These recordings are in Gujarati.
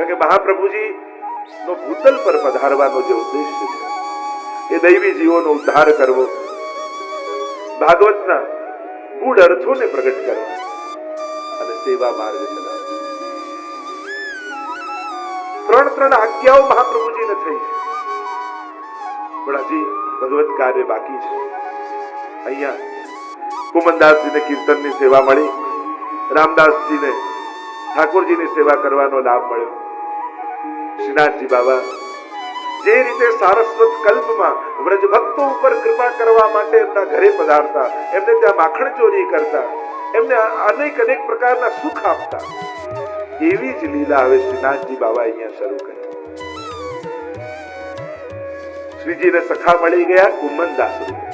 કે મહાપ્રભુજી નો ભૂતલ પર પધારવાનો જે ઉદ્દેશ્ય છે એ દૈવી જીવોનો ઉદ્ધાર કરવો, ભાગવતના ગૂઢ અર્થોને પ્રગટ કરવા અને સેવા માર્ગ ચલાવવો. ત્રણ આજ્ઞાઓ મહાપ્રભુજીને થઈ છે, પણ હજી ભગવત કાર્ય બાકી છે. અહીંયા કુમનદાસજીને કીર્તનની સેવા મળી, રામદાસજીને ઠાકોરજીની સેવા કરવાનો લાભ મળ્યો. શ્રીનાથજી બાબા જે રીતે સારસ્વત કલ્પમાં વ્રજ ભક્તો ઉપર કૃપા કરવા માટે એમના ઘરે પધારતા, એમને ત્યાં માખણ ચોરી કરતા, એમને અનેક પ્રકારના સુખ આપતા, એવી જ લીલા હવે શ્રીનાથજી બાબા અહીંયા શરૂ કરી. શ્રીજીને સખા મળી ગયા કુમનદાસ રૂપે.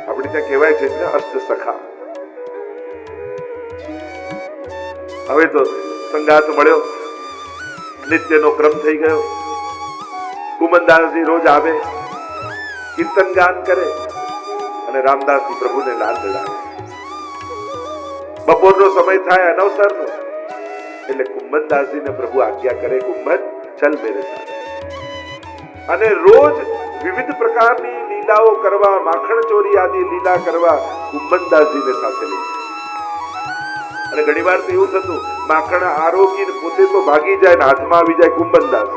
આપણે ત્યાં કહેવાય છે ને અષ્ટ સખા. હવે તો સંગાત મળ્યો, નિત્યનો ક્રમ થઈ ગયો. કુમનદાસજી રોજ આવે, કીર્તન ગાન કરે અને રામદાસજી પ્રભુને લાલ લડાવે. બપોરનો સમય થાય અનવસરનો, એટલે કુમનદાસજીને પ્રભુ આજ્ઞા કરે, કુંભન ચલ મેરે સાથે. અને રોજ વિવિધ પ્રકારની લીલાઓ કરવા, માખણ ચોરી આદિ લીલા કરવા કુંભનદાસજીને સાથે લઈ. અને ઘણી વાર તો એવું થતું, માખણ આરોગીને પોતે તો ભાગી જાય ને હાથમાં આવી જાય કુંભનદાસ.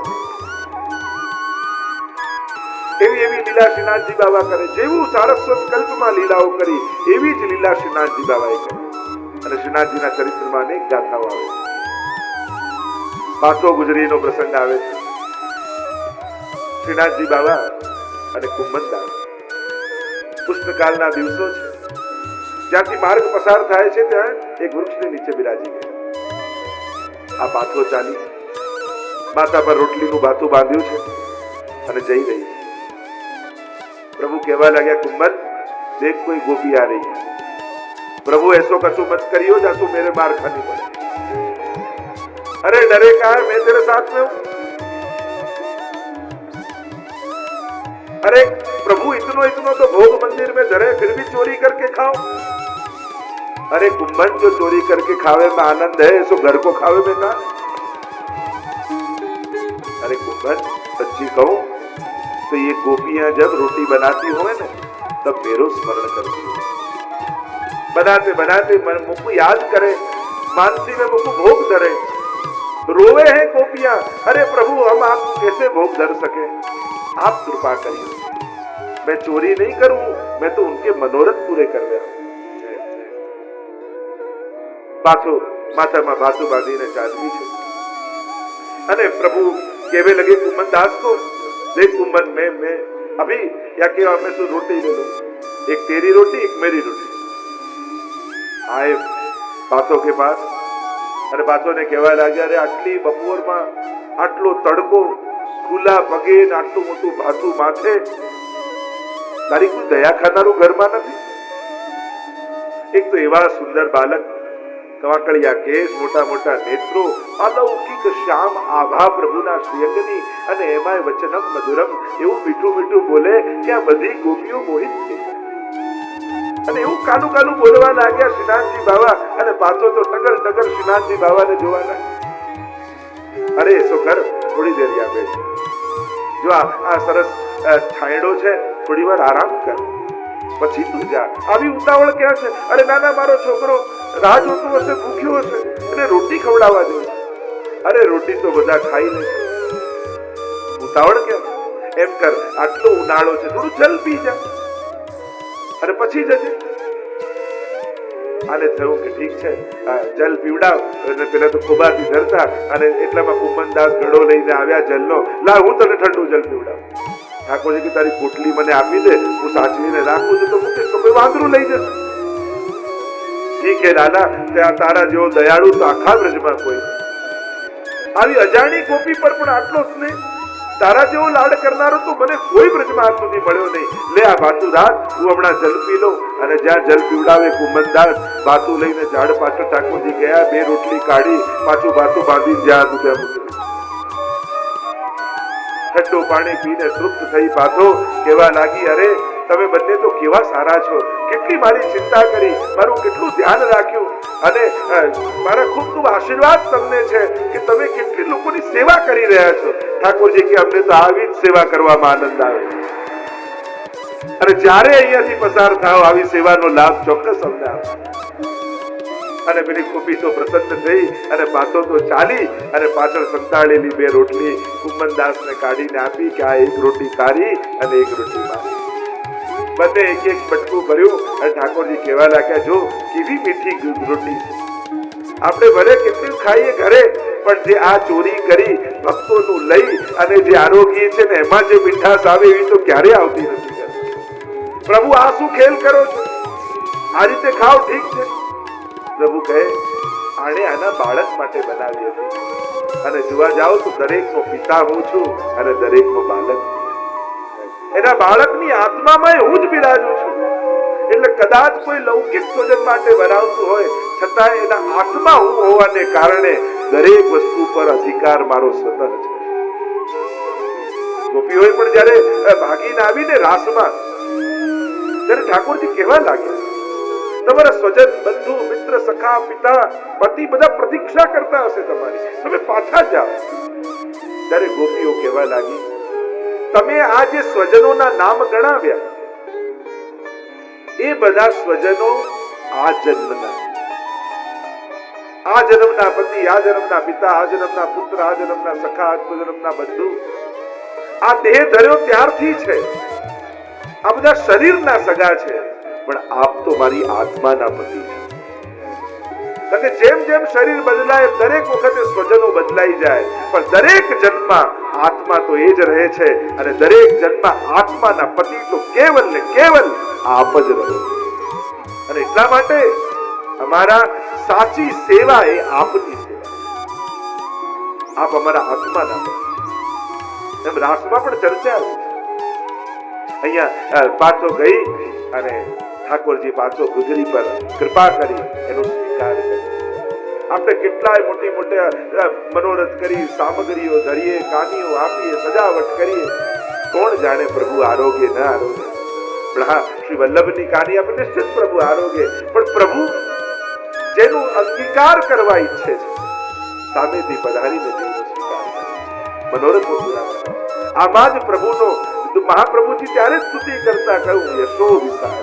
એવી લીલા શ્રીનાથજી બાબા કરે. જેવું સારસ્વત કલ્પમાં લીલાઓ કરી એવી જ લીલા શ્રીનાથજી બાબાએ કરી. અને શ્રીનાથજીના ચરિત્રમાં અનેક ગાથાઓ આવે છે. પાસો ગુજરીનો પ્રસંગ આવે છે. શ્રીનાથજી બાબા અને કુંભનદાસ પુષ્પકાળના દિવસો છે. જ્યાંથી માર્ગ પસાર થાય છે ત્યાં એક વૃક્ષની નીચે બિરાજી ગયા. આ પાછો ચાલી માથા પર રોટલીનું બાથું બાંધ્યું છે અને જઈ રહી. प्रभु कहवा लगे, कुंभन देख कोई गोपी आ रही है. प्रभु ऐसो कसो मत करियो जा तू मेरे मार खानी पड़े. अरे डरे का है, मैं तेरे साथ में हूं. अरे प्रभु इतनो तो भोग मंदिर में धरे, फिर भी चोरी करके खाओ. अरे कुंभन जो चोरी करके खावे में आनंद है, ऐसो घर को खावे में ना. अरे कुंभन सच्ची कहूं तो ये गोपियां जब रोटी बनाती हो ना, तब मेरो स्मरण करती हो. बनाते बनाते मुझको याद करे, मानसी में मुझको भोग धरे, रोवे हैं गोपियां. अरे प्रभु हम आपको कैसे भोग धर सके, आप कृपा करिए. मैं चोरी नहीं करूं, मैं तो उनके मनोरथ पूरे कर रहा हूं. पाछो माथा में बातू बांधी ने चालवी छे. अने प्रभु कहवे लगे कुंभनदास को, देख कुंभन मैं अभी या कि मैं तो रोटी ले लो, एक तेरी रोटी एक मेरी रोटी. आए बातों के पास अरे बातों ने कहवा लगे, अरे आटली बपोर में आटलो तड़को, खुला पगे ने आटલું મોટું ભાથું માથે, તારી કોઈ દયા ખાનારું ઘરમાં નથી. એક તો એવા સુંદર બાલક, કવાકળિયા કેસ, મોટા મોટા નેત્રો, અલૌકિક શ્યામ આભા પ્રભુના શ્રીઅંગની, અને એમાંય વચનમ મધુરમ, એવું મીઠું મીઠું બોલે કે આ બધી ગોપીઓ મોહિત થઈ. અને એવું કાનું કાનું બોલવા લાગ્યા શ્રીનાથજી બાબા. અને પાછો તો ટગર ટગર શ્રીનાથજી બાબાને જોવા લાગ્યા. અરે એસો કર, થોડી દેર યા બેઠ, જો આ સરસ છાંયડો છે, થોડી વાર આરામ કર, પછી તું જા. આવી ઉતાવળ ક્યાં છે? અરે નાના મારો છોકરો રાહ જોતો હશે, ભૂખ્યો હશે, અને રોટી ખવડાવવા જોઈએ. અરે રોટી તો બધા ખાઈ લે, ઉતાવળ કેમ? એમ કર, આટલો ઉનાળો છે, થોડું જલ પી જા અને પછી જજે. આને થયું કે ઠીક છે, જલ પીવડાવ. અને પેલા તો ખોબાથી ધરતા, અને એટલામાં કુંભનદાસ ઘડો લઈને આવ્યા જલનો. લા હું તને ઠંડુ જલ પીવડાવ. ઠાકોરજી કે તારી પોટલી મને આપી દે, હું સાચવીને રાખું છું, તો મૂકીશ તો કોઈ વાંદરું લઈ જશે. ઠીક હે દાદા, ત્યાં તારા જેવો દયાળુ તો આખા બ્રજમાં કોઈ. આવી અજાણી ગોપી પર પણ આટલો સ્નેહ, તારા જેવો લાડ કરનારો તો મને કોઈ બ્રજમાં આજ સુધી મળ્યો નહીં. લે આ બાતું રાત, હું હમણાં જલ પી લઉં. અને જ્યાં જલ પીવડાવે કુંભનદાસ, બાતું લઈને ઝાડ પાછળ ઠાકોરજી ગયા, બે રોટલી કાઢી, પાછું બાતું બાંધી જ્યાં હતું ત્યાં મૂક્યું. ઠંડુ પાણી પીને તૃપ્ત થઈ પાછો કહેવા લાગી, અરે તમે બંને તો કેવા સારા છો, કેટલી મારી ચિંતા કરી, મારું કેટલું ધ્યાન રાખ્યું, અને મારા ખૂબ ખૂબ આશીર્વાદ તમને છે કે તમે કેટલી લોકોની સેવા કરી રહ્યા છો. ઠાકોરજી કે અમને તો આવી જ સેવા કરવામાં આનંદ આવે, અને જ્યારે અહીંયાથી પસાર થાવ આવી સેવાનો લાભ ચોક્કસ અમને આપો. અને પેલી ગોપી તો પ્રસન્ન થઈ અને પાછો તો ચાલી અને પાછળ સંતાડેલી 2 રોટલી કુંમનદાસને કાઢીને આપી કે આ 1 રોટી તારી અને 1 રોટી મારી. બંને એક એક બટકું ભર્યું અને ઠાકોરજી કહેવા લાગ્યા, જો કેવી મીઠી રોટી, આપણે ભલે કેટલું ખાઈએ ઘરે, પણ જે આ ચોરી કરી ભક્તોનું લઈ અને જે આરોગી છે ને એમાં જે મીઠાશ આવે એવી તો ક્યારે આવતી નથી. પ્રભુ આ શું ખેલ કરો છો, આ રીતે ખાઓ ઠીક છે. પ્રભુ કહે, આને આના બાળક માટે બનાવી હતી, અને જોવા જાઓ તો દરેકનો પિતા હું છું અને દરેકનો બાળક. એના બાળકની આત્મામાં હું જ બિરાજું છું. એટલે કદાચ કોઈ લૌકિક સ્વજન માટે બનાવતું હોય છતાં એના આત્મા હું હોવાને કારણે દરેક વસ્તુ પર અધિકાર મારો સતત છે. ગોપીઓએ પણ જયારે ભાગીને આવીને રાસમાં, ત્યારે ઠાકોરજી કહેવા લાગ્યા, તમારા સ્વજન, બંધુ, મિત્ર, સખા, પિતા, પતિ બધા પ્રતીક્ષા કરતા હશે તમારી, તમે પાછા જાઓ. ત્યારે ગોપીઓ કહેવા લાગી, તમે આ જે સ્વજનોના નામ ગણાવ્યા એ બધા સ્વજનો આ જન્મના, આ જન્મના પતિ, આ જન્મના પિતા, આ જન્મના પુત્ર, આ જન્મના સખા, આ જન્મના બંધુ, આ દેહ ધર્યો ત્યારથી છે. આ બધા શરીરના સગા છે, પણ આપ તો મારી આત્માના પતિ છે. જેમ જેમ શરીર બદલાય દરેક વખતે સ્વજનો બદલાઈ જાય, પણ દરેક જન્મમાં આત્મા તો એ જ રહે છે, અને દરેક જન્મમાં આત્માના પતિ તો કેવલ ને કેવલ આપ જ રહો. અને એટલા માટે અમારા સાચી સેવા એ આપની સેવા, આપ અમારા આત્માના પતિ. એમ રાસમાં પણ ચર્ચા આવી છે. અહીંયા પાછો ગઈ અને ઠાકોરજી પાછો ગુજરી પર કૃપા કરી એનો સ્વીકાર કર્યો. આપણે કેટલાય મોટી મોટા મનોરથ કરી, સામગ્રીઓ ધરીએ, કાનીઓ આપીએ, સજાવટ કરીએ, કોણ જાણે પ્રભુ આરોગ્ય ન આરોગ્ય. પણ હા, શ્રી વલ્લભની કાની આપણે નિશ્ચિત પ્રભુ આરોગ્ય, પણ પ્રભુ જેનું અંગીકાર કરવા ઈચ્છે છે સામેથી પધારીને તેનો સ્વીકાર કરે, મનોરથો પૂરા કરે. આમાં જ પ્રભુનો મહાપ્રભુજી ત્યારે સ્તુતિ કરતા કહ્યું, યશો વિસ્તાર.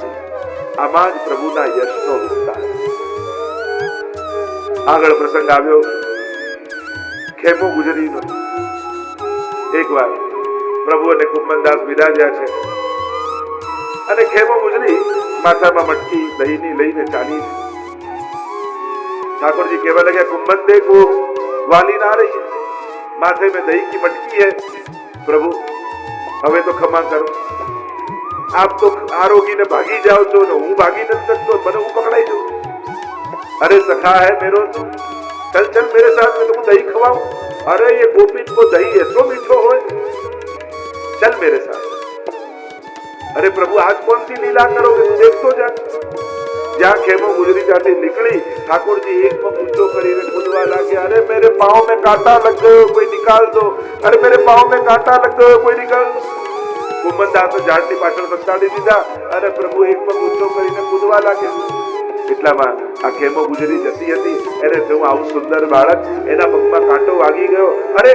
આમાં જ પ્રભુના યશનો વિસ્તાર. આગળ પ્રસંગ આવ્યો ખેમો ગુજરીનો. એકવાર પ્રભુ અને કુંમનદાસ બિરાજ્યા છે, અને ખેમો ગુજરી માથામાં મટકી દહીંની લઈને ચાલી. ठाकुर जी कहने लगे, कुंभन देखो वाली ना रही, माथे में दही की मटकी है, प्रभु हमें तो क्षमा करो, आप तो आरोगी ने भागी जाओ छो ने हूँ भागी नहीं सकतो, मैंने हूँ पकड़ाई जाऊं। अरे सखा है मेरो तो, चल चल मेरे साथ में तुम दही खवाओ। अरे ये गोपीन को दही ऐसो मीठो हो, चल मेरे साथ। अरे प्रभु आज कौन सी लीला करोगे, देख तो जा। જ્યાં ખેમો ગુજરી જાતી નીકળી, ઠાકોરજી એક પગ ઊંચો કરીને કૂદવા લાગ્યા, અરે मेरे पाँव में कांटा लग गयो, कोई निकाल दो, अरे मेरे पाँव में कांटा लग गयो, कोई निकाल दो। કુંભનદાસ ઝાડની પાછળ બતાડી દીધા અને પ્રભુ એક પગ ઊંચો કરીને કૂદવા લાગ્યા। એટલામાં આ ખેમો ગુજરી જતી હતી, એને થયું આવું સુંદર બાળક, એના પગમાં કાંટો વાગી ગયો, અરે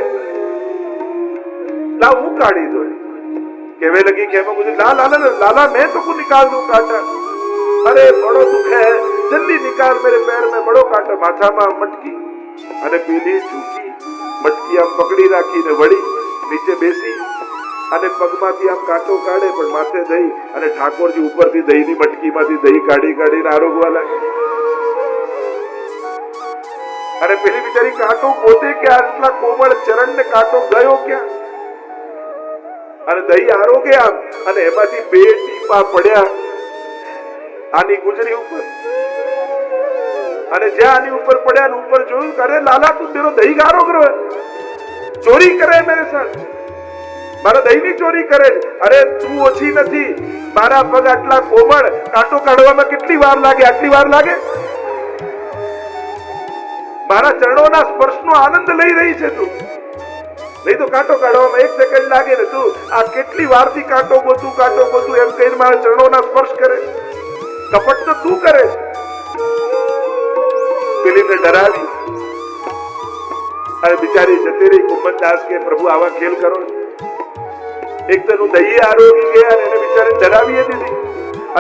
લાવ હું કાઢી દો। કહેવે લગી ખેમો ગુજરી, ला ला ला लाला मैं तो को निकाल दूं कांटा, अरे बड़ो दुख है, जल्दी निकाल, मेरे पैर में बड़ो कांटो। माथा में मटकी अने पीली झूकी मटकी आम पकड़ी राखी ने वड़ी नीचे बेसी अने पगमांथी आम कांटो काढे, पण माथे दही अने ठाकोरजी उपरथी दहीनी मटकीमांथी दही काढी काढीने आरोगवा लागे। अरे पेली बिचारी कांटो पोते के आटला कोमळ चरणने कांटो गयो क्या, अने दही आरोगे आम अने एमांथी बे टीपा पड्या आनी गुजरी ऊपर, अने ज्यां आनी ऊपर पड्या ने ऊपर जोयुं, अरे लाला तू तेरो दही गारो करे, चोरी करे मेरे साथ, मारा दही नी चोरी करे। अरे तू ओછી નથી, मारा पग आटला कोमळ, कांटो काढवामां કેટલી વાર लागे, आटली વાર लागे? मारा चरणोना स्पर्शनो आनंद लई रही छे तू, नहीं तो कांटो काढवामां 1 सेकंड लागे ने तू आ કેટલી વારથી કાંટો ગોતું એમ કહીને મારા ચરણોના સ્પર્શ કરે। કપટ તો તું કરે છે. પેલીને ડરાવી અને બિચારી જતી રહી. કુંભનદાસ કે પ્રભુ આવા ખેલ કરો. એક તો એનું દહીં આરોગી ગયા અને એને બિચારી ડરાવી દીધી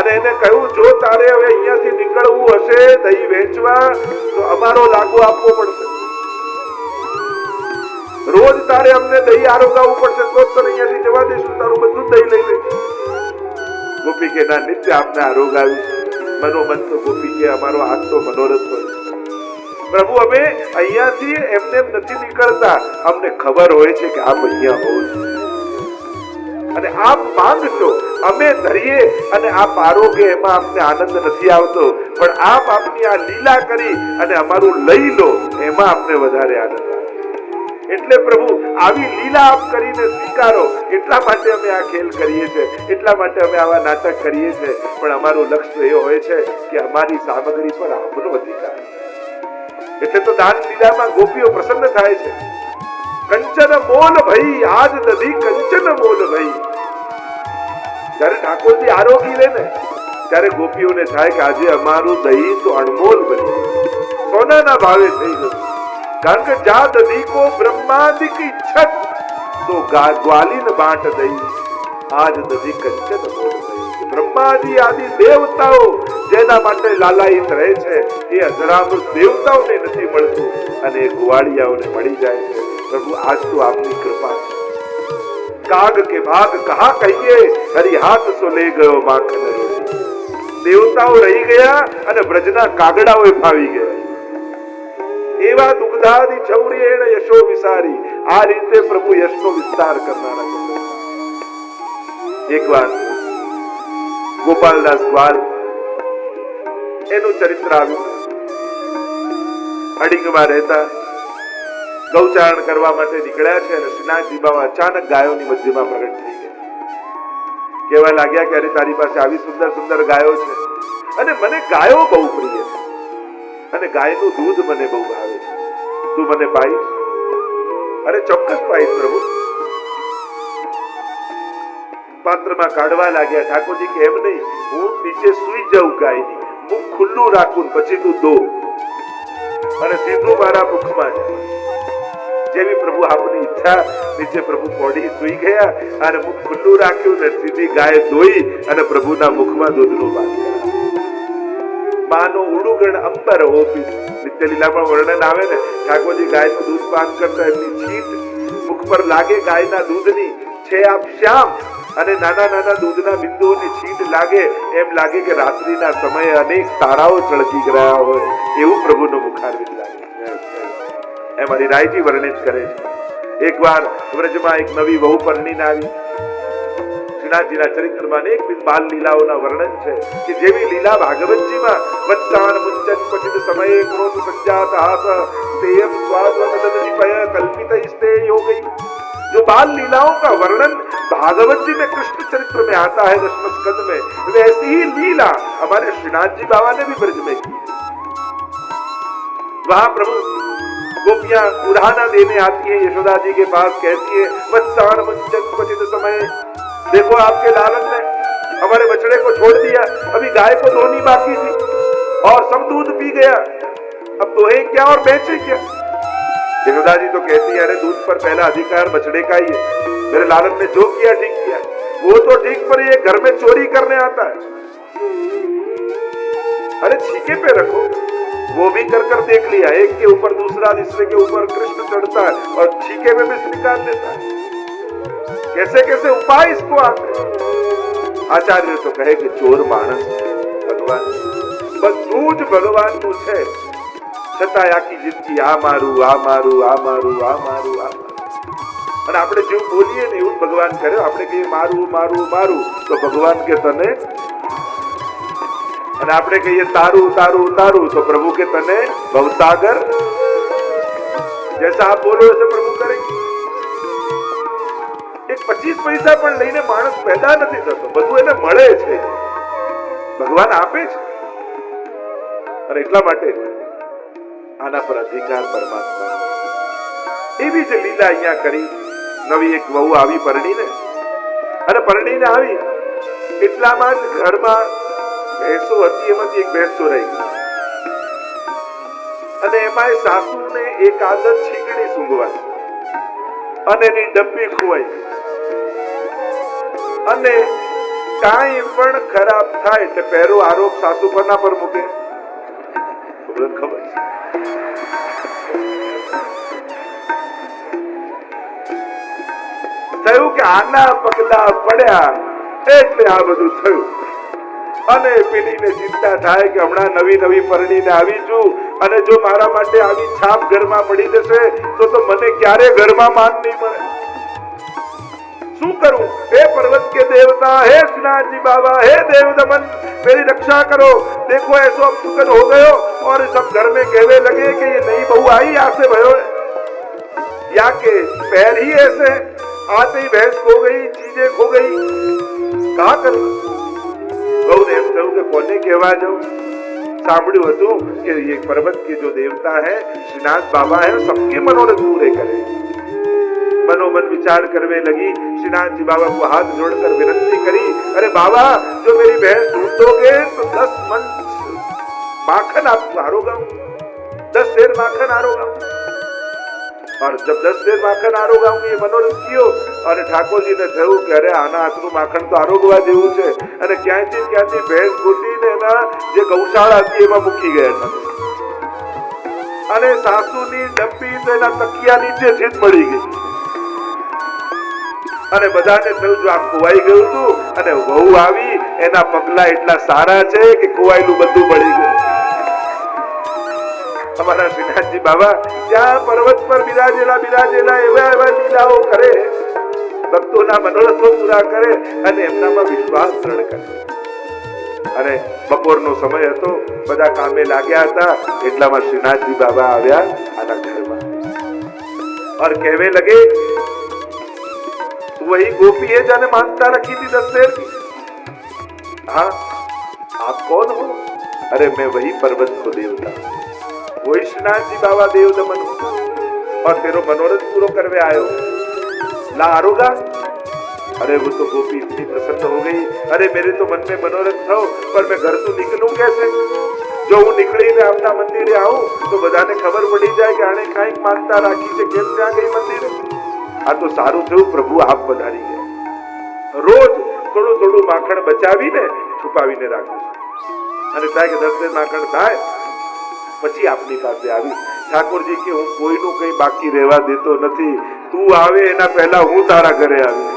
અને એને કહ્યું જો તારે હવે અહીંયાથી નીકળવું હશે દહીં વેચવા તો અમારો લાગુ આપવો પડશે. રોજ તારે અમને દહીં આરોગાવવું પડશે તો તને અહીંયાથી જવા દઈશું. તારું બધું દહીં લઈ લઈશું. ગોપી કે ના, નિત્ય આપને આરોગાવીશ. મનોમન તો ગોપી કે અમારો હાથ તો મનોરથ હોય. પ્રભુ અમે અહીંયાથી એમને નથી નીકળતા. અમને ખબર હોય છે કે આપ અહીંયા હોવ છો અને આપ માંગશો અમે ધરીએ અને આપ આરોગે એમાં આપને આનંદ નથી આવતો, પણ આપ આપની આ લીલા કરી અને અમારું લઈ લો એમાં આપને વધારે આનંદ આવે. એટલે પ્રભુ આવી લીલા આપ કરીને સ્વીકારો. એટલા માટે અમે આ ખેલ કરીએ છીએ, એટલા માટે અમે આવા નાટક કરીએ છીએ. પણ અમારું લક્ષ્ય એ હોય છે કે અમારી સામગ્રી પર આપનો અધિકાર. એટલે તો દાન લીલામાં ગોપીઓ પ્રસન્ન થાય છે. કંચન મોલ ભઈ આજ દધી કંચન મોલ ભઈ. જયારે ઠાકોરજી આરોગી લે ને ત્યારે ગોપીઓને થાય કે આજે અમારું દહીં તો અણમોલ બન્યું, સોનાના ભાવે થઈ ગયું. કારણ કે જા દધી કો બ્રહ્માદિક ઈચ્છત તો ગ્વાલીન બાંટ દઈ આજ દધી કંચન મોલ ભઈ. બ્રહ્માજી આદિ દેવતાઓ જેના માટે લાલાયિત રહે છે એ અજરામૃત દેવતાઓને નથી મળતું અને એ ગુવાળિયાઓને મળી જાય છે. પ્રભુ આજ તો આપની કૃપા છે. કાગ કે ભાગ કહા કહીએ હરી હાથ સો લે ગયો માખન રોટી. દેવતાઓ રહી ગયા અને બ્રજના કાગડાઓએ ફાવી ગયા. એવા દુગ્ધાદિ ચૌર્યેણ યશો વિસારી. આ રીતે પ્રભુ યશનો વિસ્તાર કરનારા. એક વાર ગોપાલદાસ ગ્વાલ એનું ચરિત્ર આવ્યું. અડિંગમાં રહેતા ગૌચારણ કરવા માટે નીકળ્યા છે અને શ્રીનાથજી બાબા અચાનક ગાયોની મધ્યમાં પ્રગટ થઈ ગયા. કહેવા લાગ્યા કે અરે તારી પાસે આવી સુંદર સુંદર ગાયો છે અને મને ગાયો બહુ પ્રિય છે અને ગાયનું દૂધ મને બહુ ભાવે છે. તું મને પાઈશ? અરે ચોક્કસ પાઈશ પ્રભુ. પાત્રમાં કાઢવા લાગ્યા. ઠાકોરજી કે એમ નહીં, હું નીચે સુઈ જાઉં ગાયની, મુખ ખુલ્લું રાખું પછી તું દો અને સીધું મારા મુખમાં જાય. જેવી પ્રભુ આપની ઈચ્છા નીચે પ્રભુ પોડી સુઈ ગયા અને મુખ ખુલ્લું રાખ્યું ને સીધી ગાય દોઈ અને પ્રભુના મુખમાં દૂધનું પાન કર્યું. માનો ઉડુગણ અંબર ઓપી. નિત્ય લીલામાં વર્ણન આવે ને ઠાકોરજી ગાયનું દૂધ પાન કરતા એમની છીટ મુખ પર લાગે ગાયના દૂધની. છે આપ શ્યામ અને નાના નાના દૂધના બિંદુઓની છીટ લાગે એમ લાગે કે રાત્રિના સમયે અનેક તારાઓ ચળકી ગયા હોય એવું પ્રભુનો મુખારવિંદ લાગે. એમાં રાયજી વર્ણિત કરે છે. એકવાર વ્રજમાં એક નવી વહુ પરણીને આવી. શ્રીનાથજીના ચરિત્રમાં અનેક બાલ લીલાઓના વર્ણન છે કે જેવી લીલા ભાગવતજીમાં વત્સાન મુંચન પચિત સમયે ક્રોધ સંજાત હાસ તેયમ સ્વાદવનદનિપય કલ્પિત ઇસ્તે યોગઈ. जो बाल लीलाओं का वर्णन भागवत जी में कृष्ण चरित्र में आता है 10वें स्कंद में, वैसी ही लीला हमारे श्रीनाथ जी बाबा ने भी ब्रज में की है. वहां प्रभु गोपियां उड़ाना देने आती है यशोदा जी के पास, कहती है वत्सान मुंचन क्वचित समय. देखो आपके लालन ने हमारे बछड़े को छोड़ दिया, अभी गाय को धोनी बाकी थी और सब दूध पी गया, अब दोहे क्या और बेचे क्या. यशोदा जी तो कहती है अरे दूध पर पहला अधिकार बछड़े का ही है, मेरे लालन ने जो किया ठीक किया. वो तो ठीक, पर ये घर में चोरी करने आता है. अरे छीके पे रखो, वो भी कर कर देख लिया, एक के ऊपर दूसरा तीसरे के ऊपर कृष्ण चढ़ता है और छीके में भी निकाल देता है. कैसे कैसे उपाय इसको आते. आचार्य तो कहे कि चोर मानस भगवान, બધું જ ભગવાનનું છે. છતાં આખી જિંદગી આ મારું આ મારું આ મારું આ મારું આ મારું. અને આપણે જેવું બોલીએ ને એવું ભગવાન કરે. આપણે કહીએ મારું મારું મારું તો ભગવાન કે તને, અને આપણે કહીએ તારું તારું તારું તો પ્રભુ કે તને ભવસાગર. જૈસા આપ બોલો વૈસે પ્રભુ કરેંગે. એક 25 પૈસા પણ લઈને માણસ પેદા નથી થતો, બધું એને મળે છે, ભગવાન આપે છે. અને એટલા માટે આના પર અધિકાર પરમાત્મા. એવી જ લીલા અહીંયા કરી. નવી એક વહુ આવી પરણીને, અને પરણીને આવી એટલામાં જ ઘરમાં ભેંસો હતી એમાંથી એક ભેંસ ચોરાઈ ગઈ અને એમાં સાસુને એક આદત છીકણી સૂંઘવાની અને એની ડબ્બી ખોવાઈ અને કાંઈ પણ ખરાબ થાય એટલે પહેલો આરોપ સાસુ પરના પર મૂકે. ખબર થયું કે આના પગલા પડ્યા એટલે આ બધું થયું. અને પેલીને ચિંતા થાય કે હમણાં નવી નવી પરણીને આવી છું અને જો મારા માટે આવી છાપ ઘરમાં પડી જશે તો મને ક્યારે ઘરમાં માન નહીં મળે. શું करूं? हे पर्वत के देवता, हे श्रीनाथ जी बाबा, हे देव दमन, मेरी रक्षा करो. देखो ऐसो अब सुगन हो गयो और सब घर में कहने लगे कि ये नई बहू आई यहाँ से भयो या के पैर ही ऐसे आते ही भैंस खो गई, चीजें खो गई. कहा कर गौ ने एम कहू के कोने कहवा जाऊं. સાંભળ્યું હતું કે ये पर्वत के जो देवता है श्रीनाथ बाबा है सबके मनोरथ पूरे करे. मनोमन विचार करने लगी. श्रीनाथ जी बाबा को हाथ जोड़कर विनती करी, अरे बाबा जो मेरी भैंस ढूंढोगे तो 10 मन माखन आपको आरोगा, 10 सेर माखन आरोगा. और जब 10 सेर माखन आरोगा ये मनोरथ कियो और ठाकुर जी ने कहू कि अरे आना आटલું માખણ તો આરોગવા જેવું છે અને ક્યાંથી ભેંસ ગોતીને એના જે ગૌશાળા હતી એમાં મૂકી ગયા હતા અને સાસુની ડબ્બી તો એના તકિયા નીચેથી જ મળી ગઈ અને બધાને થયું જો આ ખોવાઈ ગયું હતું અને વહુ આવી એના પગલા એટલા સારા છે કે ખોવાયેલું બધું મળી ગયું. અમારા શ્રીનાથજી બાબા ત્યાં પર્વત પર બિરાજેલા એવા લીલાઓ કરે, ભક્તોના મનોરથો પૂરા કરે અને એમનામાં વિશ્વાસ દ્રઢ કરે. અને બપોરનો સમય હતો, બધા કામે લાગ્યા હતા એટલામાં શ્રીનાથજી બાબા આવ્યા આના ઘરમાં और कहने लगे वही गोपी है जाने मानता रखी थी 10 शेर की. हाँ आप कौन हो? अरे मैं वही पर्वत को देवता, वही श्रीनाथ जी बाबा देव दमन और तेरो मनोरथ पूरो करवे आयो. ला आरोगा. अरे वो तो गोपी इतनी प्रसन्न हो गई, अरे मेरे तो मन में मनोरथ था पर मैं घर तो निकलूं कैसे? जो हूँ निकली ने अपना मंदिर आऊं तो बधाने खबर पड़ी जाए कि आने कांईक मानता राखी से केम ત્યાં ગઈ મંદિર. આ તો સારું થયું પ્રભુ આપ પધારી ગયા. રોજ થોડું થોડું માખણ બચાવીને છુપાવીને રાખું છું અને થાય કે 10 દિન માખણ થાય પછી આપની પાસે આવી. ઠાકોરજી કે હું કોઈનું કંઈ બાકી રહેવા દેતો નથી, તું આવે એના પહેલા હું તારા ઘરે આવી.